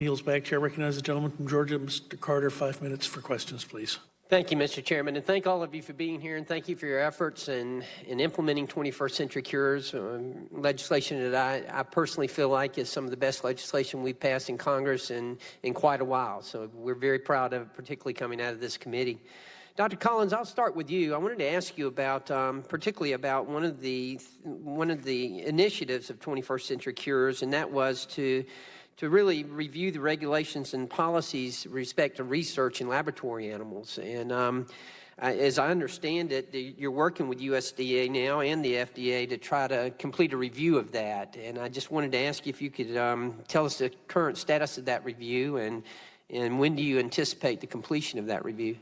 Yields back. Chair recognizes the gentleman from Georgia, Mr. Carter. 5 minutes for questions, please. Thank you, Mr. Chairman, and thank all of you for being here, and thank you for your efforts in implementing 21st Century Cures legislation that I personally feel like is some of the best legislation we've passed in Congress in quite a while. So we're very proud of it, particularly coming out of this committee. Dr. Collins, I'll start with you. I wanted to ask you about, particularly about one of the initiatives of 21st Century Cures, and that was to really review the regulations and policies with respect to research in laboratory animals. And as I understand it, you're working with USDA now and the FDA to try to complete a review of that. And I just wanted to ask you if you could tell us the current status of that review, and when do you anticipate the completion of that review?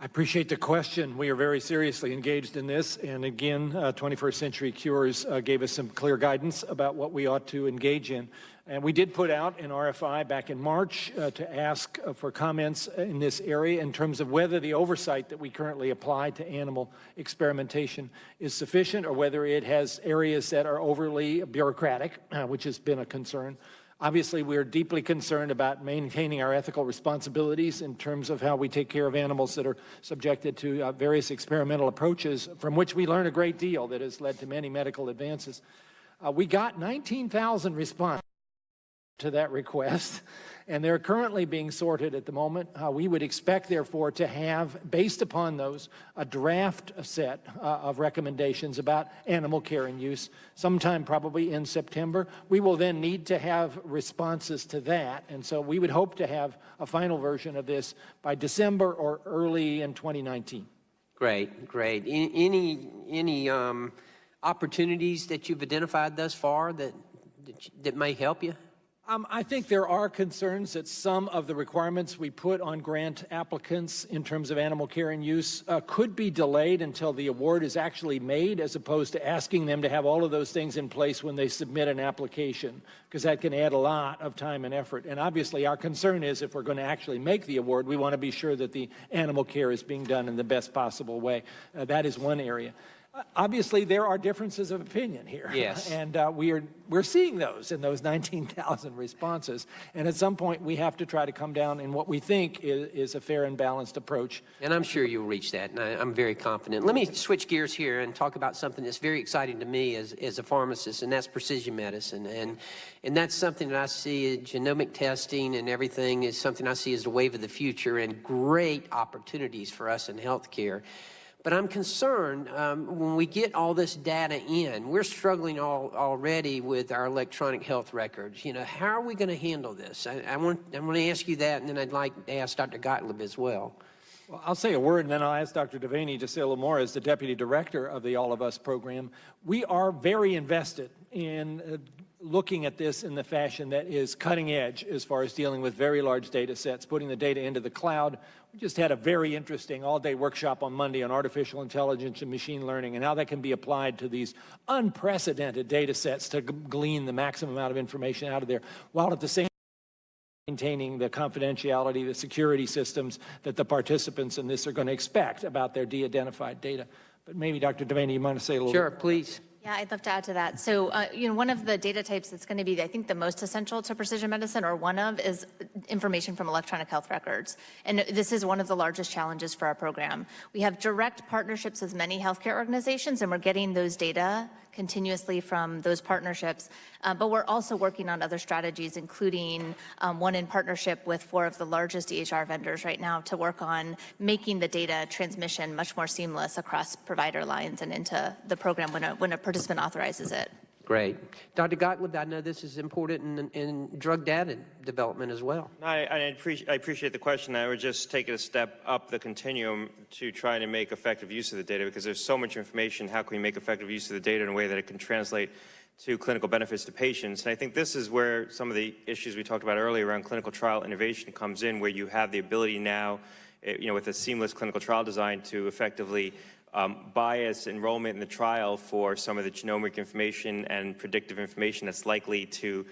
I appreciate the question. We are very seriously engaged in this, and again, 21st Century Cures gave us some clear guidance about what we ought to engage in. And we did put out an RFI back in March to ask for comments in this area in terms of whether the oversight that we currently apply to animal experimentation is sufficient, or whether it has areas that are overly bureaucratic, which has been a concern. Obviously, we're deeply concerned about maintaining our ethical responsibilities in terms of how we take care of animals that are subjected to various experimental approaches, from which we learn a great deal that has led to many medical advances. We got 19,000 responses to that request, and they're currently being sorted at the moment. We would expect, therefore, to have, based upon those, a draft set of recommendations about animal care and use sometime probably in September. We will then need to have responses to that, and so we would hope to have a final version of this by December or early in 2019. Great, great. Any opportunities that you've identified thus far that may help you? I think there are concerns that some of the requirements we put on grant applicants in terms of animal care and use could be delayed until the award is actually made, as opposed to asking them to have all of those things in place when they submit an application, because that can add a lot of time and effort. And obviously our concern is, if we're going to actually make the award, we want to be sure that the animal care is being done in the best possible way. That is one area. Obviously, there are differences of opinion here. Yes. And we're seeing those in those 19,000 responses. And at some point, we have to try to come down in what we think is a fair and balanced approach. And I'm sure you'll reach that, and I'm very confident. Let me switch gears here and talk about something that's very exciting to me as a pharmacist, and that's precision medicine. And that's something that I see, genomic testing and everything is something I see as the wave of the future and great opportunities for us in healthcare. But I'm concerned when we get all this data in, we're struggling already with our electronic health records. You know, how are we going to handle this? I want to ask you that, and then I'd like to ask Dr. Gottlieb as well. Well, I'll say a word, and then I'll ask Dr. Devaney to say a little more as the Deputy Director of the All of Us program. We are very invested in looking at this in the fashion that is cutting edge as far as dealing with very large data sets, putting the data into the cloud. We just had a very interesting all-day workshop on Monday on artificial intelligence and machine learning and how that can be applied to these unprecedented data sets to glean the maximum amount of information out of there, while at the same time maintaining the confidentiality, the security systems that the participants in this are going to expect about their de-identified data. But maybe Dr. Devaney, you want to say a little bit? Sure, please. Yeah, I'd love to add to that. So, one of the data types that's going to be, I think, the most essential to precision medicine, or one of, is information from electronic health records. And this is one of the largest challenges for our program. We have direct partnerships with many healthcare organizations, and we're getting those data continuously from those partnerships. But we're also working on other strategies, including one in partnership with 4 of the largest EHR vendors right now to work on making the data transmission much more seamless across provider lines and into the program when a participant authorizes it. Great. Dr. Gottlieb, I know this is important in drug data development as well. I appreciate the question. I would just take it a step up the continuum to try to make effective use of the data, because there's so much information. How can we make effective use of the data in a way that it can translate to clinical benefits to patients? And I think this is where some of the issues we talked about earlier around clinical trial innovation comes in, where you have the ability now, with a seamless clinical trial design, to effectively bias enrollment in the trial for some of the genomic information and predictive information that's likely to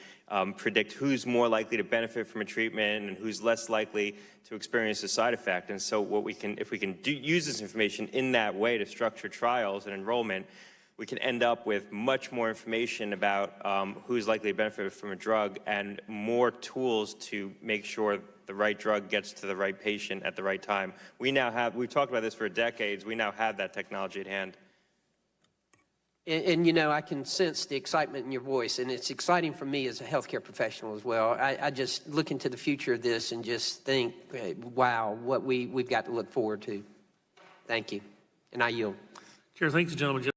predict who's more likely to benefit from a treatment and who's less likely to experience a side effect. And so if we can use this information in that way to structure trials and enrollment, we can end up with much more information about who's likely to benefit from a drug and more tools to make sure the right drug gets to the right patient at the right time. We've talked about this for decades. We now have that technology at hand. And you know, I can sense the excitement in your voice, and it's exciting for me as a healthcare professional as well. I just look into the future of this and just think, wow, what we've got to look forward to. Thank you. And I yield. Chair, thank the gentleman.